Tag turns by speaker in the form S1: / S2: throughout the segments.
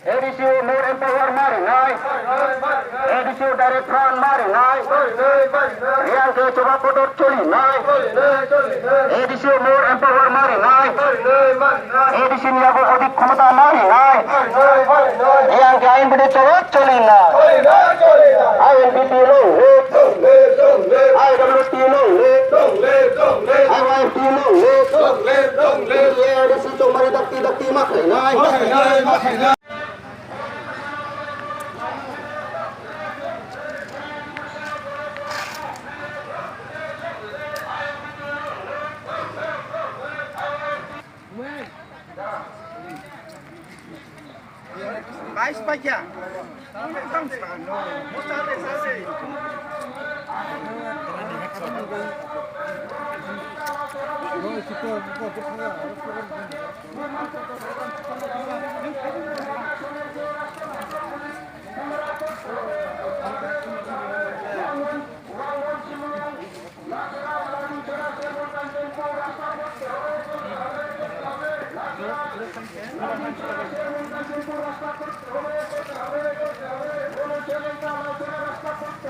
S1: Edisi more empower mari nai, edisi direction mari nai, yang ke coba kodok coli nai, edisi more empower mari nai, edisi ni aku odik khamata mari nai, yang ke Inpt coba coli nai, Inpt long, IWT long, IYT long, edisi coba dakti makai nai.
S2: Guys, baca. Tang sana. Mustahil sase.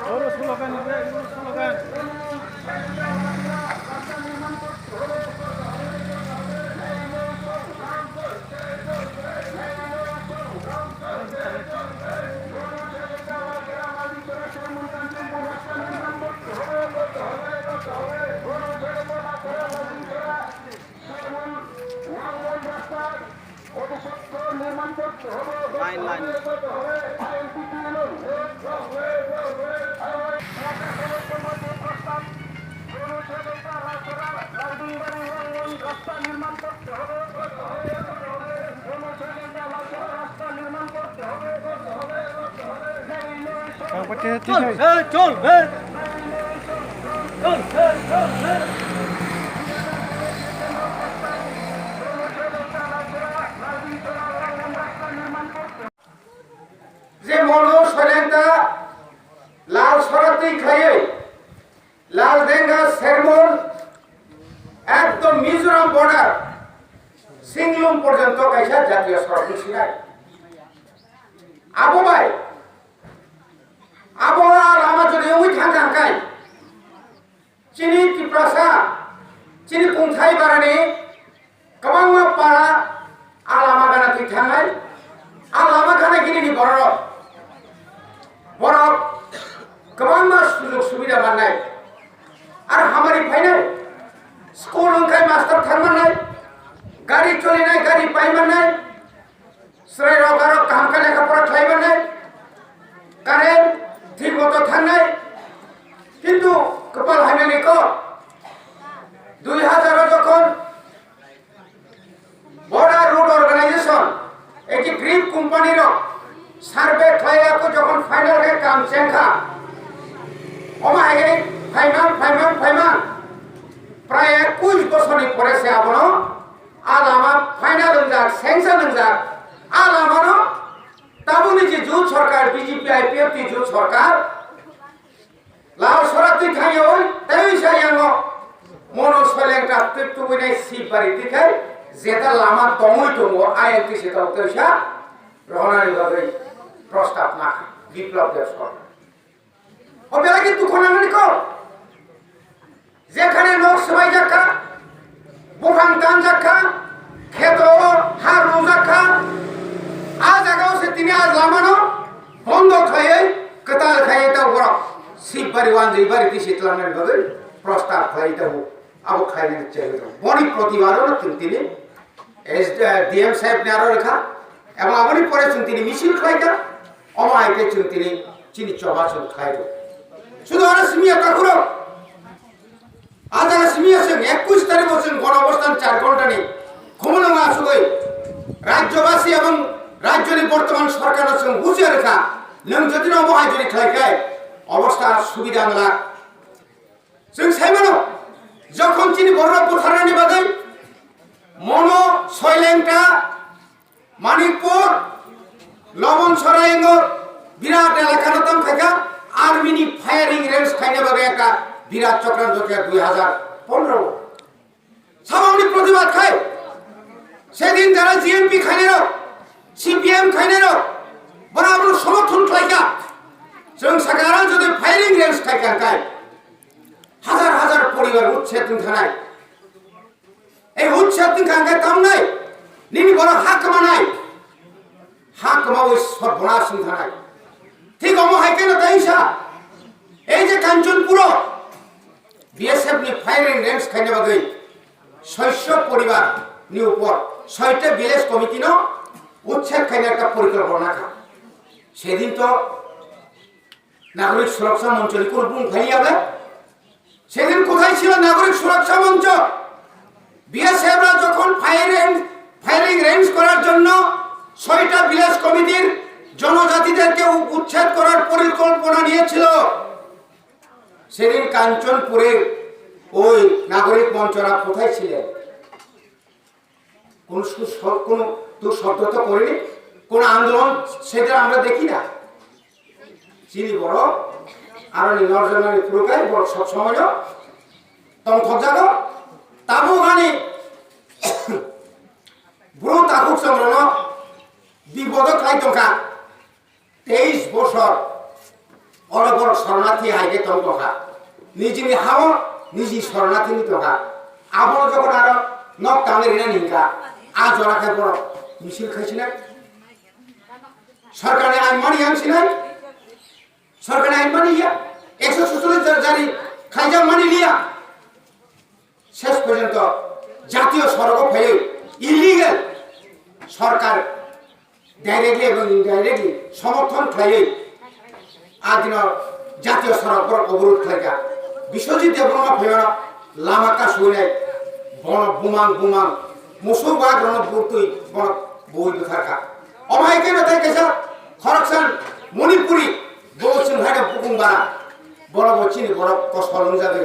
S2: Urus slogan. Line. চল যে মানুষ সরেন্তা লাল সরাতেই খাইয়ে লাল দেঙ্গা সেরমন একদম Mizoram border সিংলুম পর্যন্ত কাইসা জাতীয় সড়ক ছিলায় আবহাওয়ায় লামা যদি ওই থাকায় চিনি টিপ্রাসা চিনি কুंथाय बारानि गोबां पारा आलामा गाना थै थांनाय आलामा गाना गिरिनि बरफ गोबां सुजुग सुबिदा मोननाय आरो हामारि फायनाय स्कुल ओंखाय मास्टार थांनाय गारि चलिनाय गारि पाइमानाय स्राय रगार कामका लेखा फरा थाइबानाय कारेन्ट কপাল হাইনানি কো 2000 যখন বর্ডার রুট অর্গানাইজেশন একটি গ্রিপ কোম্পানির সার্ভে খাইয়াকো যখন ফাইনাল রে কাম চেংখা অমাহে ফাইমান প্রায় 21 বছরনি পরে সে আবনো আলামা ফাইনাল হংজাক স্যাংশন হংজাক আলামানো তাবুনি যে জুট সরকার বিজেপি আইপিএফটি জুট সরকার লাও সরাতি খাইয়ে ওই তাই সাইয়াঙ্গ মনো সলেংটা পেট্টুবিনাই সিবারি দিখাই যেটা লামা দমই দङ আইএনটি সেটা তৈসা রহনানি ভাবে প্রস্তাব না বিপ্লব দেব সরকার ও বেলা কিন্তু খনানি কো যেখানে লোক সবাই জাকা বুফাং টান জাকা খেত হারু জাকা আ জায়গাও সে তিনি আজ লামানো বন্ধ খাইয়ে কতাল খাইয়ে তা ওরা সিবারি ওয়ান জিবারি দিছে তলানি ভাবে প্রস্তাব খাইতে হো আবো খাইলে চাইবে বড়ি প্রতিবাদও না তিনি এস ডিএম সাহেব ने আরো লেখা এবং আমনি পরে তিনি মিছিল খাইতা অমাইতে তিনি চিনি চবাচন খাইতো শুধু আর সিমিয়া কাকুরো আজ আর সিমিয়া সে 21 তারিখ বছর গণঅবস্থান 4 ঘন্টা নেই ঘুমনো না আসুই রাজ্যবাসী এবং রাজ্যের বর্তমান সরকারের সঙ্গে বুঝে রেখা নং যদি অবহাই যদি খাইখায় অবস্থা সুবিধা মেলা जों साइमानो যখন চিনি বড় বুথারানি বাদাই মনো সয়লেংটা মানিকপুর লবণ সরাইঙ্গ বিরাট এলাকা নতম খাইকা আর্মিনি ফায়ারিং রেঞ্জ খাইনে বাগে একটা বিরাট চক্রান্ত কে 2015 সামান্য প্রতিবাদ খায় সেদিন যারা জিএমপি খাইনেরো সিপিএম খাইনেরো বরাবর সমর্থন খাইকা जों সরকার যদি ফায়ারিং রেঞ্জ খাইকা খায় হাজার হাজার পরিবার উচ্ছেদ থানায় এই উচ্ছেদ খাঙ্গে কাম নাই নিনি বড় হাকমা নাই হাকমা ওই সর্বনাশ থানায় ঠিক অমহাই কেন তাইসা এই যে কাঞ্চনপুর বিএসএফ নি ফায়ারিং রেঞ্জ খাইনে বাগৈ 600 পরিবার নি উপর 6টা ভিলেজ কমিটি ন উচ্ছেদ খাইনে একটা পরিকল্পনা খা সেদিন তো নাগরিক সুরক্ষা মঞ্চ কোন বুম খাইয়াবে সেদিন কোথায় ছিল নাগরিক সুরক্ষা মঞ্চ বিএসএফরা যখন ফায়ারিং রেঞ্জ করার জন্য 6টা ভিলেজ কমিটির জনজাতিদেরকে উচ্ছেদ করার পরিকল্পনা নিয়েছিল সেদিন কাঞ্চনপুরের ওই নাগরিক মঞ্চরা কোথায় ছিলেন কোন তো শব্দ তো করেনি কোন আন্দোলন সেটা আমরা দেখি না চিনি বড় আর নরজনানি পুরকাই বড় সব সময় তম থজাগো তাবো গানি ব্রো তাকুক সংগ্রহ বিপদ খাই টকা 23 বছর অরবর শরণার্থী হাইকে তম টকা নিজেনি হাও নিজে শরণার্থী নি টকা আবর যখন আর নক টানে রিনা নিকা আ জরা খাই বড় মিছিল খাইছিলেন সরকারে আইন মানি আনছিলেন সরকার আইন মানি ইয়া 147 জারি খাইজা মানি লিয়া শেষ পর্যন্ত জাতীয় সড়ক ফেলে ইলিগাল সরকার ডাইরেক্টলি এবং ইনডাইরেক্টলি সমর্থন খাইয়ে আদিন জাতীয় সড়ক অবরোধ খাইকা বিশ্বজিৎ দেববর্মা ফেরা লামাকা শুনে বন বুমাং মুসু বাগ রণ বুতুই বন বই দুথাকা অমাইকে নতাই কেসা খরকসান মণিপুরি বলছেন ভাইরা পুকুমবারা বড় বচিনি বড় কষ্ট লংজাবে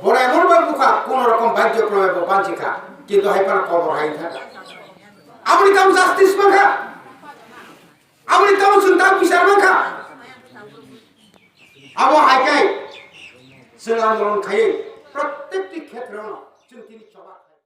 S2: বড় এমন ভাবে বুকা কোন রকম বাহ্যক্রমে বাঞ্চিকা কিন্তু হাইপার খবর হাই থাকা আপনি তাম জাস্টিস মাখা আপনি তাম সুন্দর বিচার মাখা আবো হাইকাই जों आंदोलन खायो प्रत्येकটি ক্ষেত্রে जों তিনি